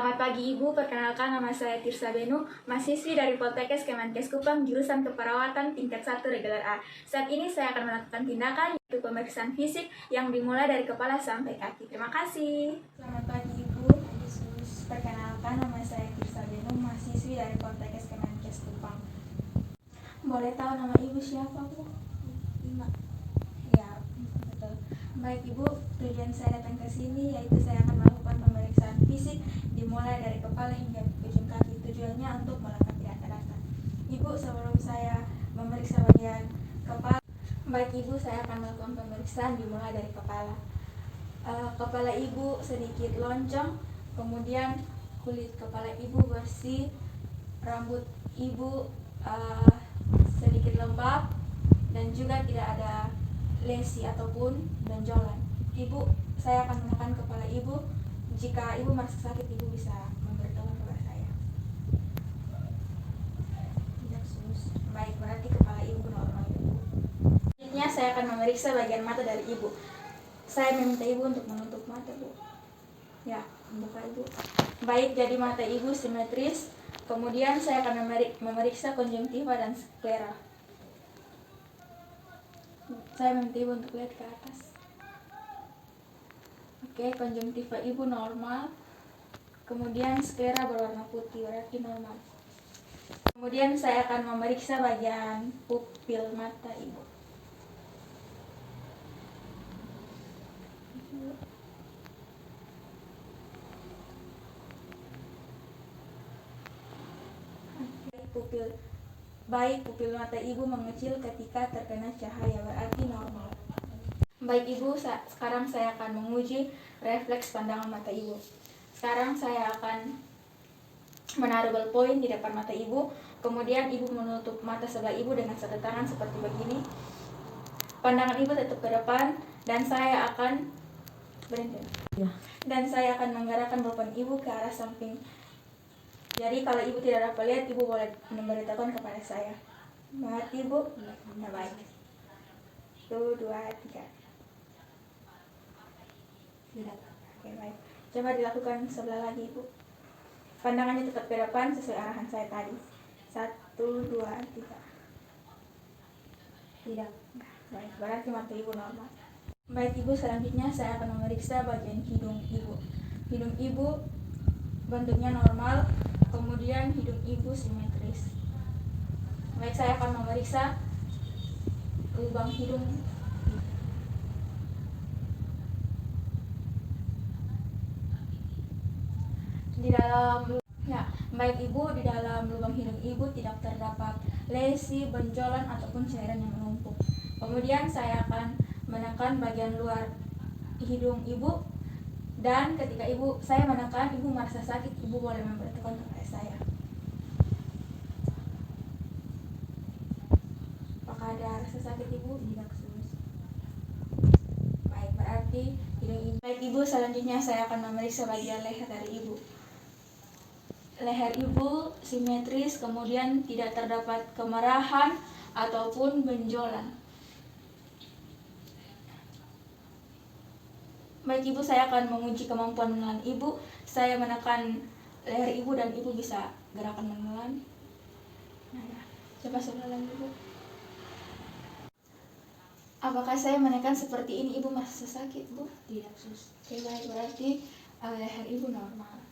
Selamat pagi Ibu, perkenalkan nama saya Tirsa Benu, mahasiswi dari Poltekkes Kemenkes Kupang, jurusan Keperawatan tingkat 1 reguler A. Saat ini saya akan melakukan tindakan yaitu pemeriksaan fisik yang dimulai dari kepala sampai kaki. Terima kasih. Selamat pagi Ibu, perkenalkan nama saya Tirsa Benu, mahasiswi dari Poltekkes Kemenkes Kupang. Boleh tahu nama Ibu siapa Bu? Ima. Ya, betul. Baik Ibu, tujuan saya datang ke sini yaitu saya akan melakukan pemeriksaan fisik dimulai dari kepala hingga ujung kaki. Tujuannya untuk melengkapi data-data. Ibu, sebelum saya memeriksa bagian kepala, baik Ibu, saya akan melakukan pemeriksaan dimulai dari kepala. Kepala Ibu sedikit lonjong, kemudian kulit kepala Ibu bersih, rambut Ibu sedikit lembab, dan juga tidak ada lesi ataupun benjolan. Ibu, saya akan menekan kepala Ibu. Jika Ibu merasa sakit, Ibu bisa memberitahu kepada saya. Tidak sus. Baik, berarti kepala Ibu normal. Selanjutnya saya akan memeriksa bagian mata dari Ibu. Saya meminta Ibu untuk menutup mata, Bu. Ya, buka Ibu. Baik, jadi mata Ibu simetris. Kemudian saya akan memeriksa konjungtiva dan sklera. Saya meminta Ibu untuk lihat ke atas. Oke, konjungtiva Ibu normal. Kemudian sklera berwarna putih, berarti normal. Kemudian saya akan memeriksa bagian pupil mata Ibu. Pupil mata Ibu mengecil ketika terkena cahaya, berarti normal. Baik Ibu, sekarang saya akan menguji refleks pandangan mata Ibu. Sekarang saya akan menaruh ballpoint di depan mata Ibu, kemudian Ibu menutup mata sebelah Ibu dengan satu tangan seperti begini. Pandangan Ibu tetap ke depan, dan saya akan berhenti. Dan saya akan menggerakkan ballpoint Ibu ke arah samping. Jadi kalau Ibu tidak dapat lihat, Ibu boleh memberitahukan kepada saya. Mengerti Ibu? Ya, baik. 1, 2, 3. Tidak. Oke, baik. Coba dilakukan sebelah lagi Ibu. Pandangannya tetap ke depan sesuai arahan saya tadi. 1, 2, 3. Tidak. Baik, berarti mata Ibu normal. Baik Ibu, selanjutnya saya akan memeriksa bagian hidung Ibu. Hidung Ibu bentuknya normal, kemudian hidung Ibu simetris. Baik, saya akan memeriksa lubang hidung. Baik Ibu, di dalam lubang hidung Ibu tidak terdapat lesi, benjolan ataupun cairan yang menumpuk. Kemudian saya akan menekan bagian luar hidung Ibu, dan ketika saya menekan, Ibu merasa sakit, Ibu boleh memberitahukan kepada saya. Apakah ada rasa sakit Ibu? Tidak sus. Baik, berarti hidung Ibu. Baik Ibu, selanjutnya saya akan memeriksa bagian leher dari Ibu. Leher Ibu simetris, kemudian tidak terdapat kemerahan ataupun benjolan. Baik Ibu, saya akan menguji kemampuan menelan Ibu. Saya menekan leher Ibu dan Ibu bisa gerakan menelan. Nah, coba sebelah lagi Ibu. Apakah saya menekan seperti ini Ibu merasa sakit Bu? Tidak sus. Oke, baik, berarti leher Ibu normal.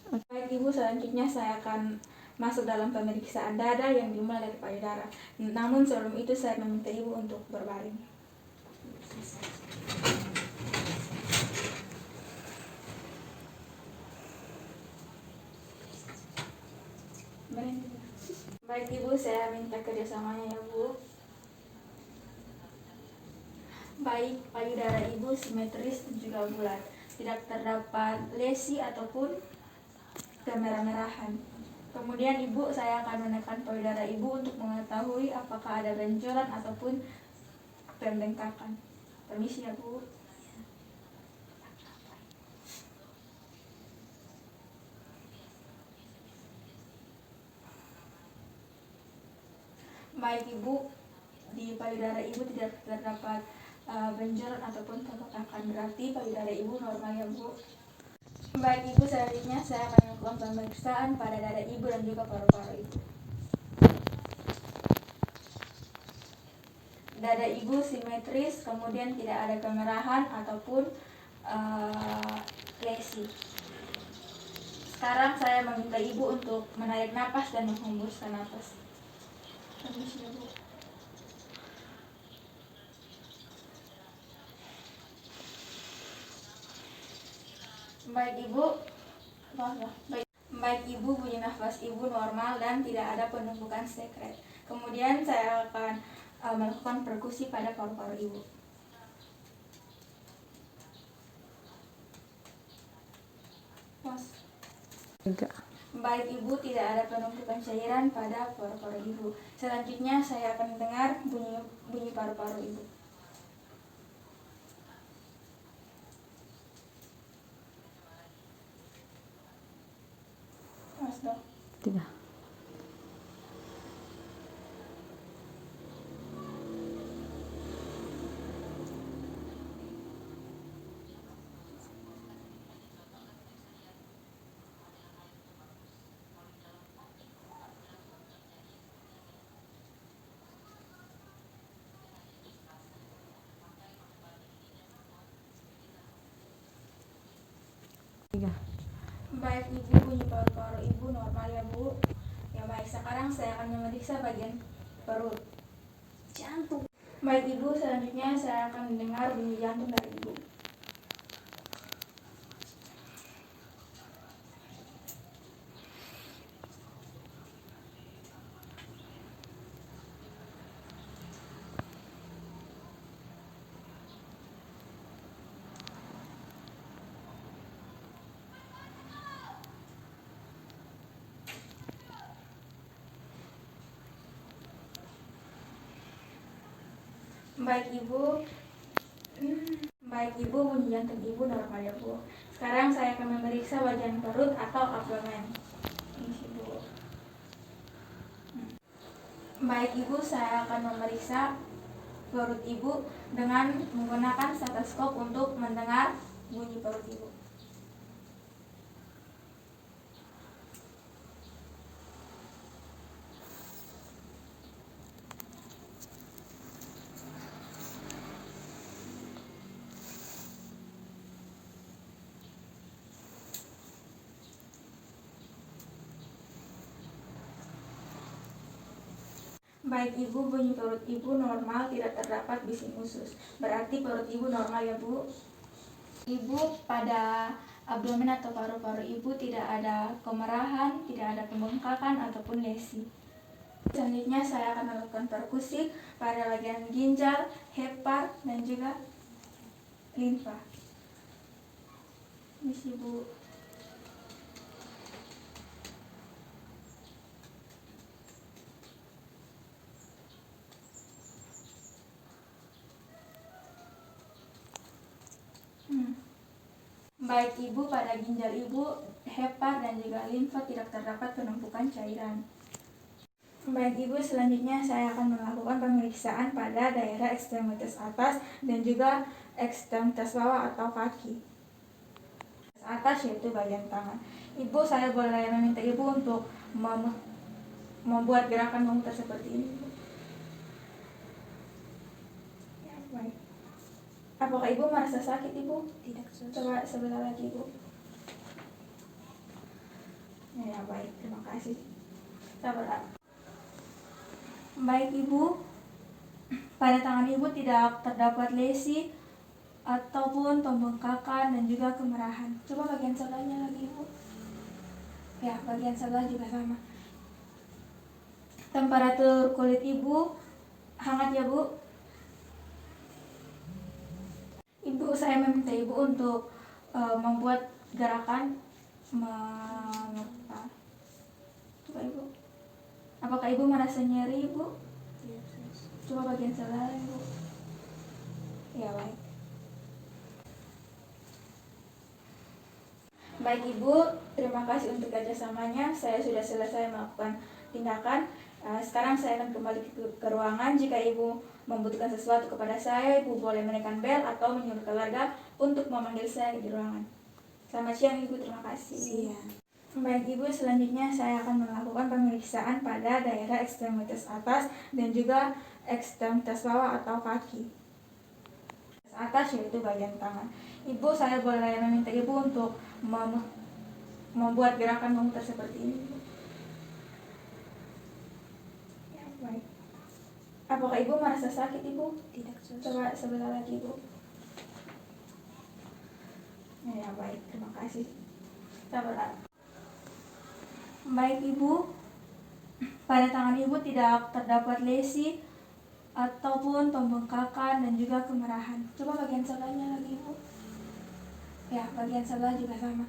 Baik Ibu, selanjutnya saya akan masuk dalam pemeriksaan dada yang dimulai dari payudara. Namun sebelum itu saya meminta Ibu untuk berbaring. Baik Ibu, saya minta kerjasamanya ya Bu. Baik, payudara Ibu simetris dan juga bulat. Tidak terdapat lesi ataupun kemerah-merahan. Kemudian Ibu, saya akan menekan payudara Ibu untuk mengetahui apakah ada benjolan ataupun pembengkakan. Permisi ya Bu. Baik Ibu, di payudara Ibu tidak terdapat benjolan ataupun pembengkakan, berarti payudara Ibu normal ya Bu. Baik Ibu, selanjutnya saya akan melakukan pemeriksaan pada dada Ibu dan juga paru-paru Ibu. Dada Ibu simetris, kemudian tidak ada kemerahan ataupun lesi. Sekarang saya meminta Ibu untuk menarik napas dan menghembuskan napas. Permisi Ibu. Baik Ibu, Baik Ibu, bunyi nafas Ibu normal dan tidak ada penumpukan sekret. Kemudian saya akan melakukan perkusi pada paru-paru Ibu. Baik Ibu, tidak ada penumpukan cairan pada paru-paru Ibu. Selanjutnya saya akan dengar bunyi paru-paru Ibu. Mas dong. Tidak. Baik Ibu, bunyi paru-paru Ibu normal ya Bu. Ya baik, sekarang saya akan memeriksa bagian perut. Jantung. Baik Ibu, selanjutnya saya akan mendengar bunyi jantung dari Ibu. Baik Ibu, bunyi jantung Ibu normal ya Bu. Sekarang saya akan memeriksa bagian perut atau abdomen. Ini sih Bu. Baik Ibu, saya akan memeriksa perut Ibu dengan menggunakan stetoskop untuk mendengar bunyi perut Ibu. Baik Ibu, bunyi perut Ibu normal, tidak terdapat bising usus. Berarti perut Ibu normal ya Bu. Ibu, pada abdomen atau paru-paru Ibu tidak ada kemerahan, tidak ada pembengkakan ataupun lesi. Selanjutnya saya akan melakukan perkusi pada bagian ginjal, hepar, dan juga limfa. Ini sih Bu. Baik Ibu, pada ginjal Ibu, hepar, dan juga limfa tidak terdapat penumpukan cairan. Baik Ibu, selanjutnya saya akan melakukan pemeriksaan pada daerah ekstremitas atas dan juga ekstremitas bawah atau kaki. Atas yaitu bagian tangan. Ibu, saya boleh meminta Ibu untuk membuat gerakan memutar seperti ini. Ya, baik. Apakah Ibu merasa sakit Ibu? Tidak. Coba sebelah lagi Ibu. Ya baik, terima kasih. Sabar. Baik Ibu, pada tangan Ibu tidak terdapat lesi ataupun pembengkakan dan juga kemerahan. Coba bagian sebelahnya lagi Ibu. Ya, bagian sebelah juga sama. Temperatur kulit Ibu hangat ya Bu. Ibu, saya meminta Ibu untuk membuat gerakan mengepal. Coba Ibu. Apakah Ibu merasa nyeri Ibu? Coba bagian sebelah Ibu. Ya baik. Baik Ibu, terima kasih untuk kerjasamanya. Saya sudah selesai melakukan tindakan. Sekarang saya akan kembali ke ruangan. Jika Ibu membutuhkan sesuatu kepada saya, Ibu boleh menekan bel atau menyuruh keluarga untuk memanggil saya di ruangan. Selamat siang Ibu, terima kasih. Siang. Baik Ibu, selanjutnya saya akan melakukan pemeriksaan pada daerah ekstremitas atas dan juga ekstremitas bawah atau kaki. Atas yaitu bagian tangan. Ibu, saya boleh meminta Ibu untuk membuat gerakan memutar seperti ini. Ya, baik. Apakah Ibu merasa sakit Ibu? Tidak, Sus. Coba sebelah lagi Ibu. Ya, baik, terima kasih. Kita berdoa. Baik Ibu, pada tangan Ibu tidak terdapat lesi ataupun pembengkakan dan juga kemerahan. Coba bagian sebelahnya lagi Ibu. Ya, bagian sebelah juga sama.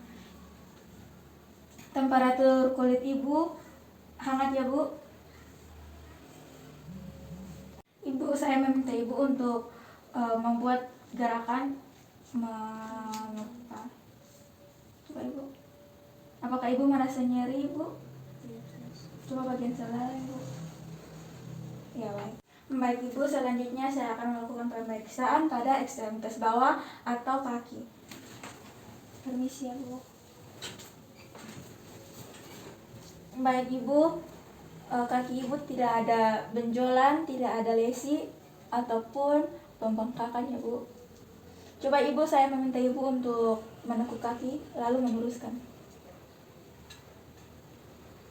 Temperatur kulit Ibu hangat ya Bu? Ibu, saya meminta Ibu untuk membuat gerakan memutar. Coba Ibu. Apakah Ibu merasa nyeri Ibu? Coba bagian sebelah Ibu. Ya, baik. Baik Ibu, selanjutnya saya akan melakukan pemeriksaan pada ekstremitas bawah atau kaki. Permisi ya Bu. Baik Ibu, kaki Ibu tidak ada benjolan, tidak ada lesi ataupun pembengkakan ya Bu. Coba Ibu, saya meminta Ibu untuk menekuk kaki lalu meluruskan.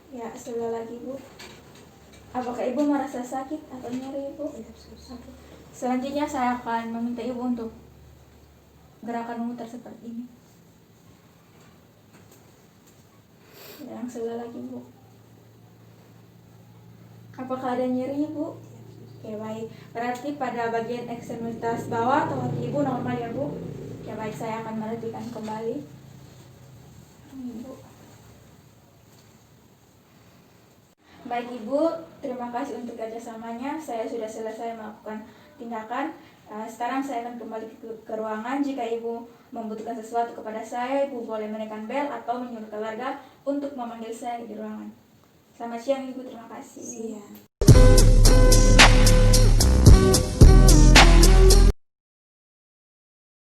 Ya, sebelah lagi Bu. Apakah Ibu merasa sakit atau nyeri Ibu? Tidak, Sus. Oke. Selanjutnya saya akan meminta Ibu untuk gerakan memutar seperti ini. Yang sebelah lagi Bu. Apakah ada nyeri Bu? Oke, baik. Berarti pada bagian ekstremitas bawah atau kaki Ibu normal ya Bu? Oke, baik, saya akan merapikan kembali. Ibu. Baik Ibu, terima kasih untuk kerjasamanya. Saya sudah selesai melakukan tindakan. Sekarang saya akan kembali ke ruangan. Jika Ibu membutuhkan sesuatu kepada saya, Ibu boleh menekan bel atau menyuruh keluarga untuk memanggil saya di ruangan. Selamat siang Ibu, terima kasih. Siang.